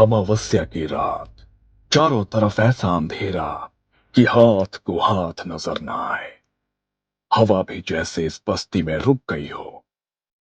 अमावस्या की रात, चारों तरफ ऐसा अंधेरा कि हाथ को हाथ नजर न आए। हवा भी जैसे इस बस्ती में रुक गई हो।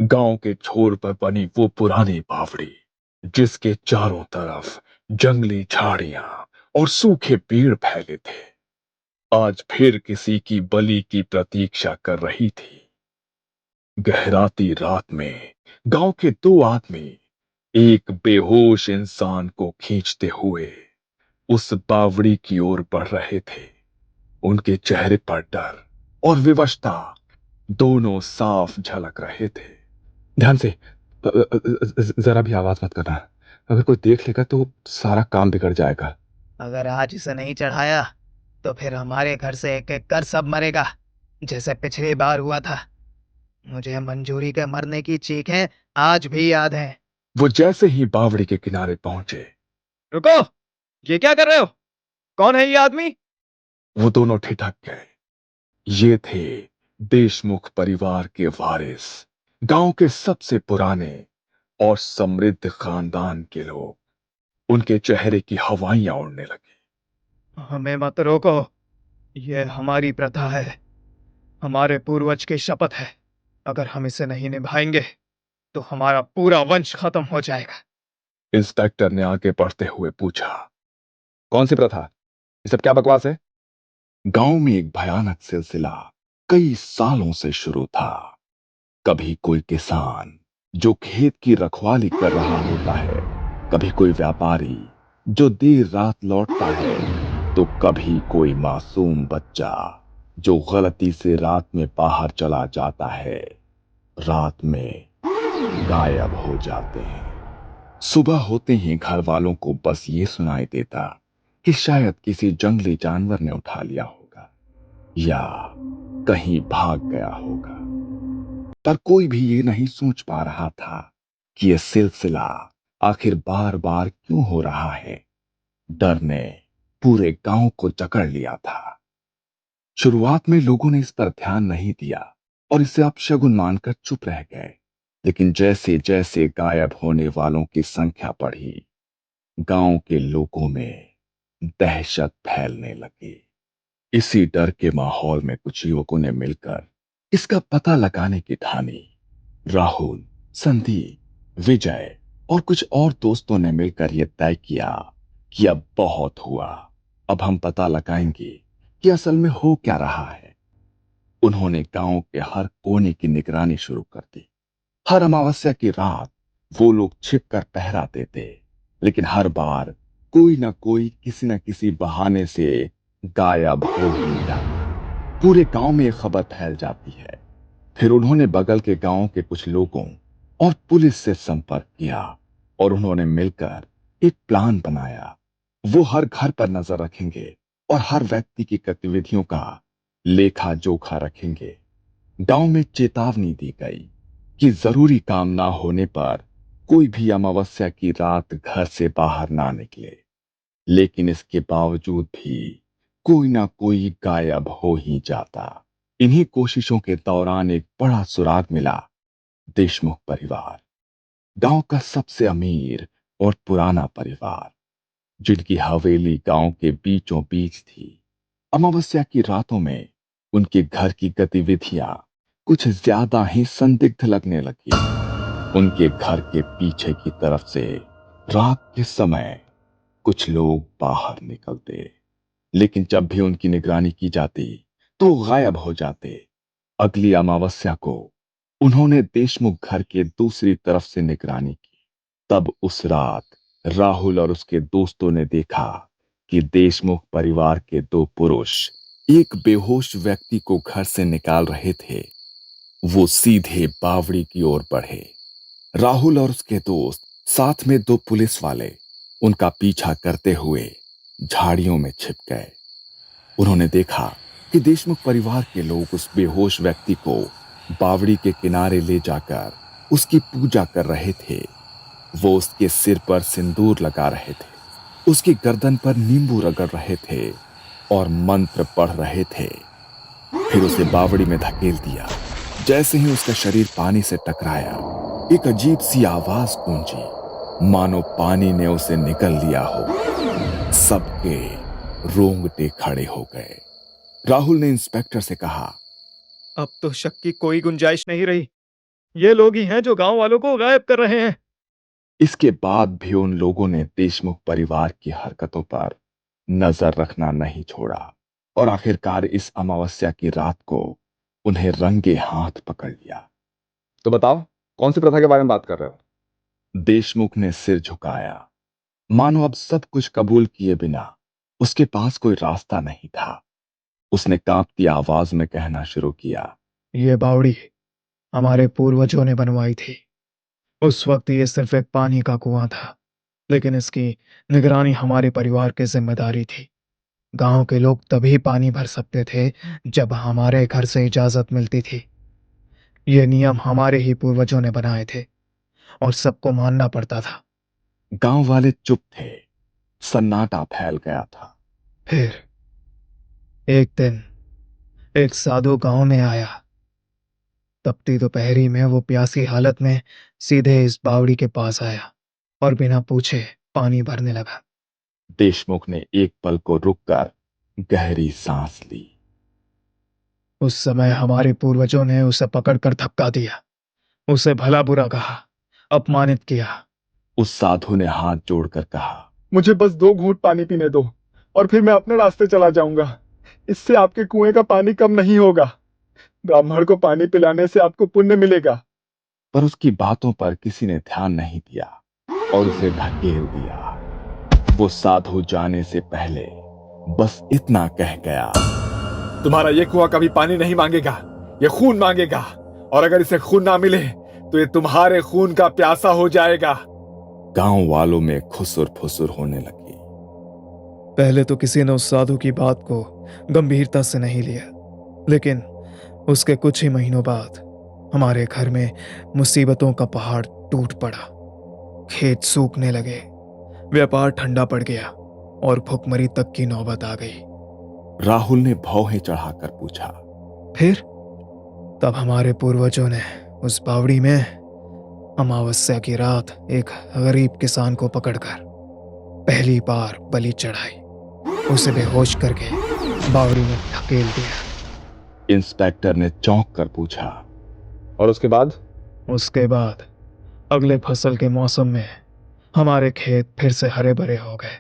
गांव के छोर पर बनी वो पुरानी बावड़ी, जिसके चारों तरफ जंगली झाड़ियां और सूखे पेड़ फैले थे, आज फिर किसी की बलि की प्रतीक्षा कर रही थी। गहराती रात में गांव के दो आदमी एक बेहोश इंसान को खींचते हुए उस बावड़ी की ओर बढ़ रहे थे। उनके चेहरे पर डर और विवशता दोनों साफ झलक रहे थे। ध्यान से। जरा भी आवाज मत करना। अगर कोई देख लेगा तो सारा काम बिगड़ जाएगा। अगर आज इसे नहीं चढ़ाया तो फिर हमारे घर से एक एक कर सब मरेगा, जैसे पिछली बार हुआ था। मुझे मंजूरी के मरने की चीखें आज भी याद हैं। वो जैसे ही बावड़ी के किनारे पहुंचे, रुको, ये क्या कर रहे हो? कौन है ये आदमी? वो दोनों ठिठक गए। ये थे देशमुख परिवार के वारिस, गांव के सबसे पुराने और समृद्ध खानदान के लोग। उनके चेहरे की हवाइयां उड़ने लगी। हमें मत रोको, यह हमारी प्रथा है, हमारे पूर्वज की शपथ है। अगर हम इसे नहीं निभाएंगे तो हमारा पूरा वंश खत्म हो जाएगा। इंस्पेक्टर ने आगे बढ़ते हुए पूछा, कौन सी प्रथा? ये सब क्या बकवास है? गांव में एक भयानक सिलसिला कई सालों से शुरू था। कभी कोई किसान जो खेत की रखवाली कर रहा होता है, कभी कोई व्यापारी जो देर रात लौटता है, तो कभी कोई मासूम बच्चा जो गलती से रात में बाहर चला जाता है, रात में गायब हो जाते हैं। सुबह होते ही घर वालों को बस ये सुनाई देता कि शायद किसी जंगली जानवर ने उठा लिया होगा या कहीं भाग गया होगा। पर कोई भी ये नहीं सोच पा रहा था कि यह सिलसिला आखिर बार बार क्यों हो रहा है। डर ने पूरे गांव को जकड़ लिया था। शुरुआत में लोगों ने इस पर ध्यान नहीं दिया और इसे अपशगुन मानकर चुप रह गए। लेकिन जैसे जैसे गायब होने वालों की संख्या बढ़ी, गांव के लोगों में दहशत फैलने लगी। इसी डर के माहौल में कुछ युवकों ने मिलकर इसका पता लगाने की ठानी। राहुल, संदीप, विजय और कुछ और दोस्तों ने मिलकर यह तय किया कि अब बहुत हुआ, अब हम पता लगाएंगे कि असल में हो क्या रहा है। उन्होंने गांव के हर कोने की निगरानी शुरू कर दी। हर अमावस्या की रात वो लोग छिपकर पहरा देते, लेकिन हर बार कोई ना कोई किसी न किसी बहाने से गायब हो ही जाता। पूरे गांव में एक खबर फैल जाती है। फिर उन्होंने बगल के गांव के कुछ लोगों और पुलिस से संपर्क किया और उन्होंने मिलकर एक प्लान बनाया। वो हर घर पर नजर रखेंगे और हर व्यक्ति की गतिविधियों का लेखा जोखा रखेंगे। गांव में चेतावनी दी गई कि जरूरी काम ना होने पर कोई भी अमावस्या की रात घर से बाहर ना निकले। लेकिन इसके बावजूद भी कोई ना कोई गायब हो ही जाता। इन्हीं कोशिशों के दौरान एक बड़ा सुराग मिला। देशमुख परिवार, गांव का सबसे अमीर और पुराना परिवार, जिनकी हवेली गांव के बीचों बीच थी। अमावस्या की रातों में उनके घर की गतिविधियां कुछ ज्यादा ही संदिग्ध लगने लगी। उनके घर के पीछे की तरफ से रात के समय कुछ लोग बाहर निकलते, लेकिन जब भी उनकी निगरानी की जाती तो वो गायब हो जाते। अगली अमावस्या को उन्होंने देशमुख घर के दूसरी तरफ से निगरानी की। तब उस रात राहुल और उसके दोस्तों ने देखा कि देशमुख परिवार के दो पुरुष एक बेहोश व्यक्ति को घर से निकाल रहे थे। वो सीधे बावड़ी की ओर बढ़े। राहुल और उसके दोस्त साथ में दो पुलिस वाले उनका पीछा करते हुए झाड़ियों में छिप गए। उन्होंने देखा कि देशमुख परिवार के लोग उस बेहोश व्यक्ति को बावड़ी के किनारे ले जाकर उसकी पूजा कर रहे थे। वो उसके सिर पर सिंदूर लगा रहे थे, उसकी गर्दन पर नींबू रगड़ रहे थे और मंत्र पढ़ रहे थे। फिर उसे बावड़ी में धकेल दिया। जैसे ही उसका शरीर पानी से टकराया, एक अजीब सी आवाज गूंजी। मानो पानी ने उसे निकल लिया हो। सबके रोंगटे खड़े हो गए। राहुल ने इंस्पेक्टर से कहा, अब तो शक की कोई गुंजाइश नहीं रही। ये लोग ही हैं जो गांव वालों को गायब कर रहे हैं। इसके बाद भी उन लोगों ने देशमुख परिवार की हरकतों पर नजर रखना नहीं छोड़ा और आखिरकार इस अमावस्या की रात को उन्हें रंगे हाथ पकड़ लिया। तो बताओ, कौन सी प्रथा के बारे में बात कर रहे हो? देशमुख ने सिर झुकाया, मानो अब सब कुछ कबूल किए बिना उसके पास कोई रास्ता नहीं था। उसने कांपती आवाज में कहना शुरू किया, ये बावड़ी हमारे पूर्वजों ने बनवाई थी। उस वक्त ये सिर्फ एक पानी का कुआं था, लेकिन इसकी निगरानी हमारे परिवार की जिम्मेदारी थी। गांव के लोग तभी पानी भर सकते थे जब हमारे घर से इजाजत मिलती थी। ये नियम हमारे ही पूर्वजों ने बनाए थे और सबको मानना पड़ता था। गांव वाले चुप थे। सन्नाटा फैल गया था। फिर एक दिन एक साधु गांव में आया। तपती दोपहरी में वो प्यासी हालत में सीधे इस बावड़ी के पास आया और बिना पूछे पानी भरने लगा। देशमुख ने एक पल को रुककर गहरी सांस ली। उस समय हमारे पूर्वजों ने उसे पकड़कर धक्का दिया, उसे भला बुरा कहा, अपमानित किया। उस साधु ने हाथ जोड़कर कहा, मुझे बस 2 घूंट पानी पीने दो और फिर मैं अपने रास्ते चला जाऊंगा। इससे आपके कुएं का पानी कम नहीं होगा। ब्राह्मण को पानी पिलाने से आपको पुण्य मिलेगा। पर उसकी बातों पर किसी ने ध्यान नहीं दिया और उसे ढकेल दिया। वो साधु जाने से पहले बस इतना कह गया, तुम्हारा ये कुआं कभी पानी नहीं मांगेगा, ये खून मांगेगा। और अगर इसे खून ना मिले तो ये तुम्हारे खून का प्यासा हो जाएगा। गांव वालों में खुसुर फुसुर होने लगी। पहले तो किसी ने उस साधु की बात को गंभीरता से नहीं लिया, लेकिन उसके कुछ ही महीनों बाद हमारे घर में मुसीबतों का पहाड़ टूट पड़ा। खेत सूखने लगे, व्यापार ठंडा पड़ गया और भुखमरी तक की नौबत आ गई। राहुल ने भौहें चढ़ाकर पूछा, फिर तब हमारे पूर्वजों ने उस बावड़ी में अमावस्या की रात एक गरीब किसान को पकड़कर पहली बार बलि चढ़ाई। उसे बेहोश करके बावड़ी में धकेल दिया। इंस्पेक्टर ने चौंक कर पूछा, और उसके बाद? उसके बाद अगले फसल के मौसम में हमारे खेत फिर से हरे भरे हो गए,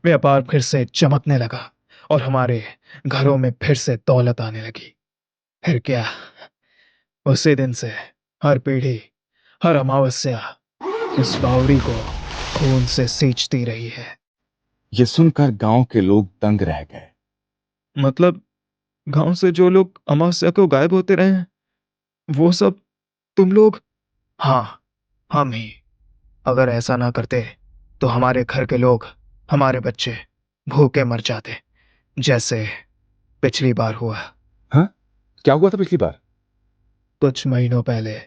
व्यापार फिर से चमकने लगा और हमारे घरों में फिर से दौलत आने लगी। फिर क्या, उसी दिन से हर पीढ़ी, हर अमावस्या इस बावड़ी को खून से सींचती रही है। यह सुनकर गांव के लोग दंग रह गए। मतलब गांव से जो लोग अमावस्या को गायब होते रहे हैं, वो सब तुम लोग? हाँ, हम ही। अगर ऐसा ना करते तो हमारे घर के लोग, हमारे बच्चे भूखे मर जाते, जैसे पिछली बार हुआ। हाँ, क्या हुआ था पिछली बार? कुछ महीनों पहले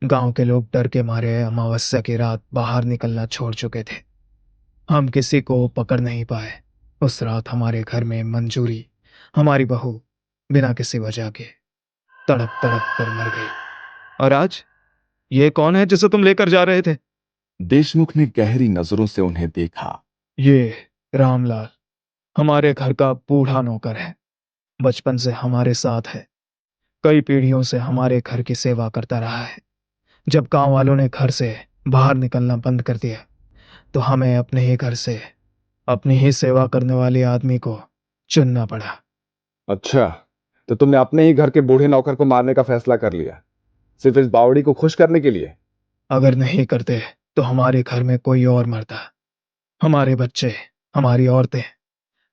गांव के लोग डर के मारे अमावस्या की रात बाहर निकलना छोड़ चुके थे। हम किसी को पकड़ नहीं पाए। उस रात हमारे घर में मंजूरी, हमारी बहू, बिना किसी वजह के तड़प तड़प कर मर गई। और आज ये कौन है जिसे तुम लेकर जा रहे थे? देशमुख ने गहरी नजरों से उन्हें देखा। ये रामलाल, हमारे घर का बूढ़ा नौकर है। बचपन से हमारे साथ है, कई पीढ़ियों से हमारे घर की सेवा करता रहा है। जब गांव वालों ने घर से बाहर निकलना बंद कर दिया तो हमें अपने ही घर से अपनी ही सेवा करने वाले आदमी को चुनना पड़ा। अच्छा, तो तुमने अपने ही घर के बूढ़े नौकर को मारने का फैसला कर लिया, सिर्फ इस बावड़ी को खुश करने के लिए? अगर नहीं करते तो हमारे घर में कोई और मरता। हमारे बच्चे, हमारी औरतें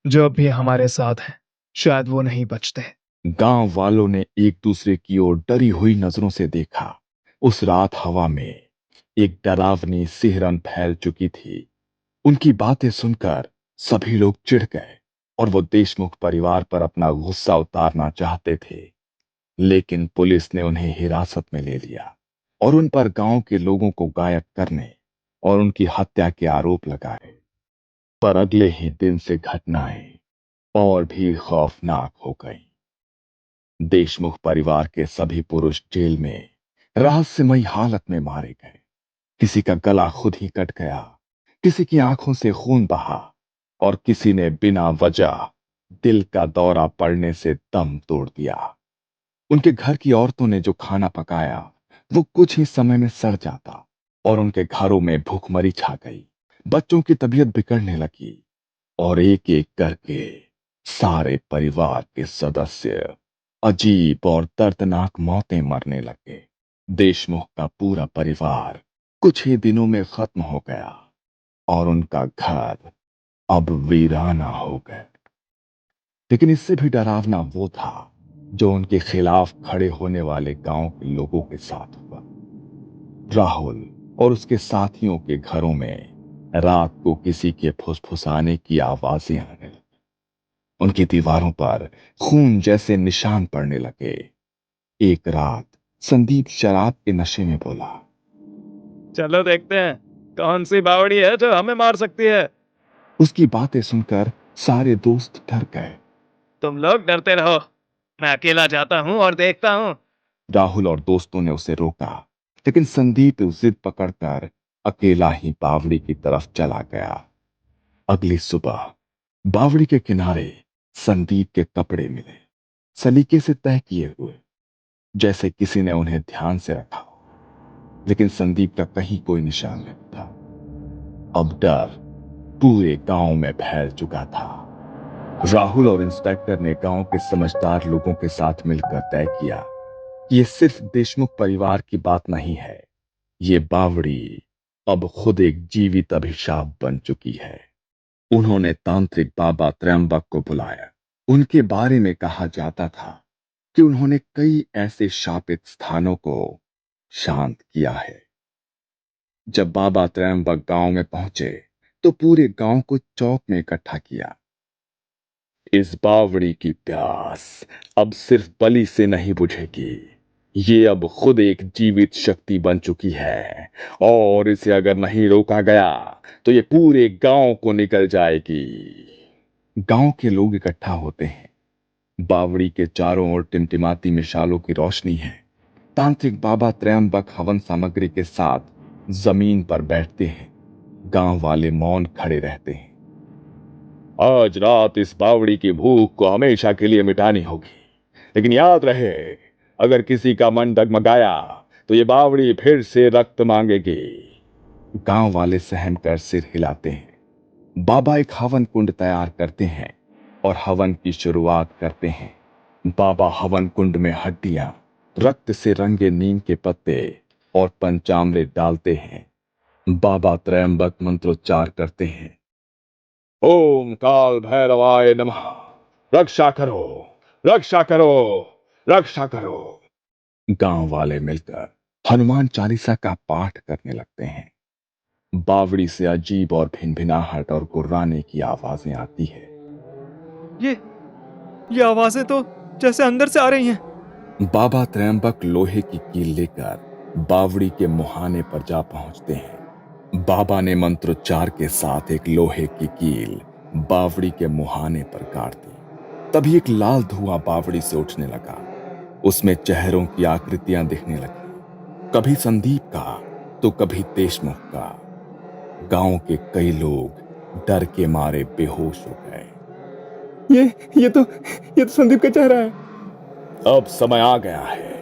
जो अब भी हमारे साथ हैं, शायद वो नहीं बचते। गांव वालों ने एक दूसरे की ओर डरी हुई नजरों से देखा। उस रात हवा में एक डरावनी सिहरन फैल चुकी थी। उनकी बातें सुनकर सभी लोग चिढ़ गए और वो देशमुख परिवार पर अपना गुस्सा उतारना चाहते थे, लेकिन पुलिस ने उन्हें हिरासत में ले लिया और उन पर गांव के लोगों को गायब करने और उनकी हत्या के आरोप लगाए। पर अगले ही दिन से घटनाएं और भी खौफनाक हो गईं। देशमुख परिवार के सभी पुरुष जेल में रहस्यमयी हालत में मारे गए। किसी का गला खुद ही कट गया, किसी की आंखों से खून बहा और किसी ने बिना वजह दिल का दौरा पड़ने से दम तोड़ दिया। उनके घर की औरतों ने जो खाना पकाया वो कुछ ही समय में सड़ जाता और उनके घरों में भूखमरी छा गई। बच्चों की तबीयत बिगड़ने लगी और एक एक करके सारे परिवार के सदस्य अजीब और दर्दनाक मौतें मरने लगे। देशमुख का पूरा परिवार कुछ ही दिनों में खत्म हो गया और उनका घर अब वीराना हो गया। लेकिन इससे भी डरावना वो था जो उनके खिलाफ खड़े होने वाले गांव के लोगों के साथ हुआ। राहुल और उसके साथियों के घरों में रात को किसी के फुसफुसाने की आवाजें आने लगी। उनकी दीवारों पर खून जैसे निशान पड़ने लगे। एक रात संदीप शराब के नशे में बोला, चलो देखते हैं कौन सी बावड़ी है जो हमें मार सकती है। उसकी बातें सुनकर सारे दोस्त डर गए। तुम लोग डरते रहो, मैं अकेला जाता हूँ और देखता हूँ। राहुल और दोस्तों ने उसे रोका, लेकिन संदीप जिद पकड़कर अकेला ही बावड़ी की तरफ चला गया। अगली सुबह बावड़ी के किनारे संदीप के कपड़े मिले, सलीके से तय किए हुए, जैसे किसी ने उन्हें ध्यान से रखा हो। लेकिन संदीप का कहीं कोई निशान नहीं था। अब डर पूरे गांव में फैल चुका था। राहुल और इंस्पेक्टर ने गांव के समझदार लोगों के साथ मिलकर तय किया कि ये सिर्फ देशमुख परिवार की बात नहीं है, ये बावड़ी अब खुद एक जीवित अभिशाप बन चुकी है। उन्होंने तांत्रिक बाबा त्रयंबक को बुलाया। उनके बारे में कहा जाता था कि उन्होंने कई ऐसे शापित स्थानों को शांत किया है। जब बाबा त्रयंबक गांव में पहुंचे तो पूरे गांव को चौक में इकट्ठा किया। इस बावड़ी की प्यास अब सिर्फ बलि से नहीं बुझेगी, ये अब खुद एक जीवित शक्ति बन चुकी है और इसे अगर नहीं रोका गया तो ये पूरे गांव को निकल जाएगी। गांव के लोग इकट्ठा होते हैं। बावड़ी के चारों ओर टिमटिमाती मिसालों की रोशनी है। तांत्रिक बाबा त्रयंबक हवन सामग्री के साथ जमीन पर बैठते हैं। गांव वाले मौन खड़े रहते हैं। आज रात इस बावड़ी की भूख को हमेशा के लिए मिटानी होगी, लेकिन याद रहे, अगर किसी का मन डगमगाया तो ये बावड़ी फिर से रक्त मांगेगी। गांव वाले सहम कर सिर हिलाते हैं। बाबा एक हवन कुंड तैयार करते हैं और हवन की शुरुआत करते हैं। बाबा हवन कुंड में हड्डियां, रक्त से रंगे नीम के पत्ते और पंचामृत डालते हैं। बाबा त्रयंबक मंत्रोच्चार करते हैं। ओम काल भैरवाय नमः, रक्षा करो, रक्षा करो, रक्षा करो। गांव वाले मिलकर हनुमान चालीसा का पाठ करने लगते हैं। बावड़ी से अजीब और भिनभिनाहट और गुर्राने की आवाजें आती है। ये आवाजें तो जैसे अंदर से आ रही हैं। बाबा त्रयंबक लोहे की कील लेकर बावड़ी के मुहाने पर जा पहुंचते हैं। बाबा ने मंत्रोच्चार के साथ एक लोहे की कील बावड़ी के मुहाने पर गाड़ दी। तभी एक लाल धुआं बावड़ी से उठने लगा। उसमें चेहरों की आकृतियां दिखने लगी, कभी संदीप का तो कभी देशमुख का। गांव के कई लोग डर के मारे बेहोश हो गए। ये तो संदीप का चेहरा है। अब समय आ गया है।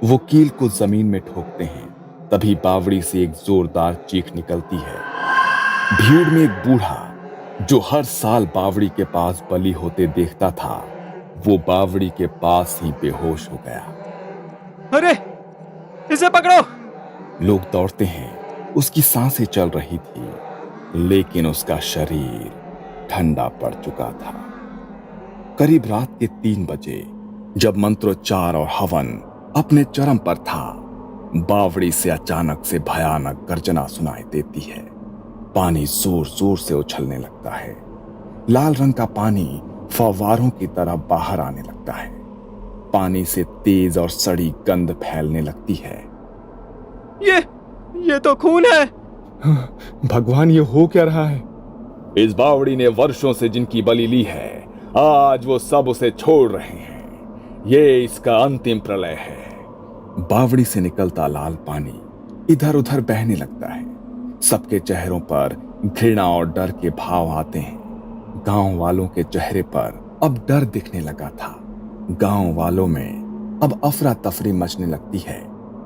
वो कील को जमीन में ठोकते हैं। तभी बावड़ी से एक जोरदार चीख निकलती है। भीड़ में एक बूढ़ा जो हर साल बावड़ी के पास बलि होते देखता था, वो बावड़ी के पास ही बेहोश हो गया। अरे, इसे पकड़ो। लोग दौड़ते हैं। उसकी सांसें चल रही थी, लेकिन उसका शरीर ठंडा पड़ चुका था। करीब रात के 3 बजे जब मंत्रोच्चार और हवन अपने चरम पर था, बावड़ी से अचानक से भयानक गर्जना सुनाई देती है। पानी जोर जोर से उछलने लगता है। लाल रंग का पानी फव्वारों की तरह बाहर आने लगता है। पानी से तेज और सड़ी गंध फैलने लगती है। ये तो खून है। भगवान, ये हो क्या रहा है? इस बावड़ी ने वर्षों से जिनकी बलि ली है, आज वो सब उसे छोड़ रहे हैं। ये इसका अंतिम प्रलय है। बावड़ी से निकलता लाल पानी इधर उधर बहने लगता है। सबके चेहरों पर घृणा और डर के भाव आते हैं। गांव वालों के चेहरे पर अब डर दिखने लगा था। गांव वालों में अब अफरा तफरी मचने लगती है।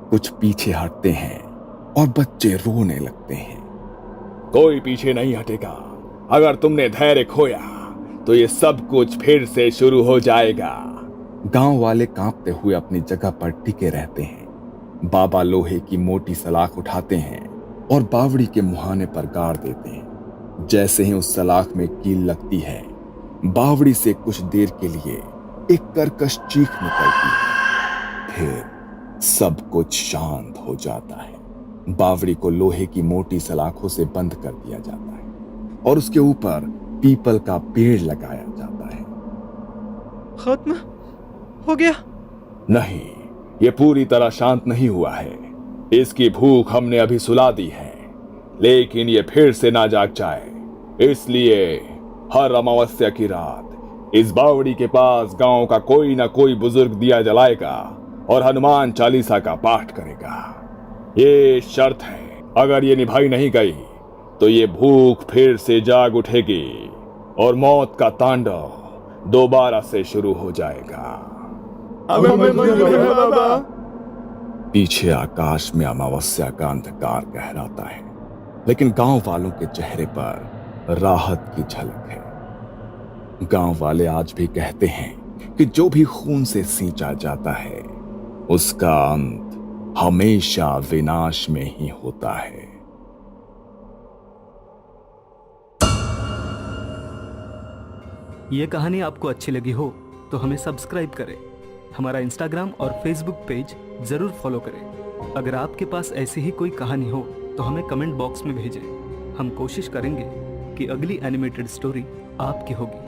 कुछ पीछे हटते हैं और बच्चे रोने लगते हैं। कोई पीछे नहीं हटेगा। अगर तुमने धैर्य खोया तो ये सब कुछ फिर से शुरू हो जाएगा। गांव वाले कांपते हुए अपनी जगह पर टिके रहते हैं। बाबा लोहे की मोटी सलाख उठाते हैं और बावड़ी के मुहाने पर गाड़ देते हैं। जैसे ही उस सलाख में कील लगती है, बावड़ी से कुछ देर के लिए एक कर्कश चीख निकलती है। फिर सब कुछ शांत हो जाता है। बावड़ी को लोहे की मोटी सलाखों से बंद कर दिया जाता है और उसके ऊपर पीपल का पेड़ लगाया जाता है। खत्म हो गया? नहीं, ये पूरी तरह शांत नहीं हुआ है। इसकी भूख हमने अभी सुला दी है, लेकिन ये फिर से ना जाग जाए, इसलिए हर अमावस्या की रात इस बावड़ी के पास गांव का कोई ना कोई बुजुर्ग दिया जलाएगा और हनुमान चालीसा का पाठ करेगा। ये शर्त है, अगर ये निभाई नहीं गई तो ये भूख फिर से जाग उठेगी और मौत का तांडव दोबारा से शुरू हो जाएगा। पीछे आकाश में अमावस्या का अंधकार गहराता है, लेकिन गांव वालों के चेहरे पर राहत की झलक है। गांव वाले आज भी कहते हैं कि जो भी खून से सींचा जाता है उसका अंत हमेशा विनाश में ही होता है। ये कहानी आपको अच्छी लगी हो तो हमें सब्सक्राइब करें। हमारा इंस्टाग्राम और फेसबुक पेज जरूर फॉलो करें। अगर आपके पास ऐसी ही कोई कहानी हो तो हमें कमेंट बॉक्स में भेजें। हम कोशिश करेंगे कि अगली एनिमेटेड स्टोरी आपकी होगी।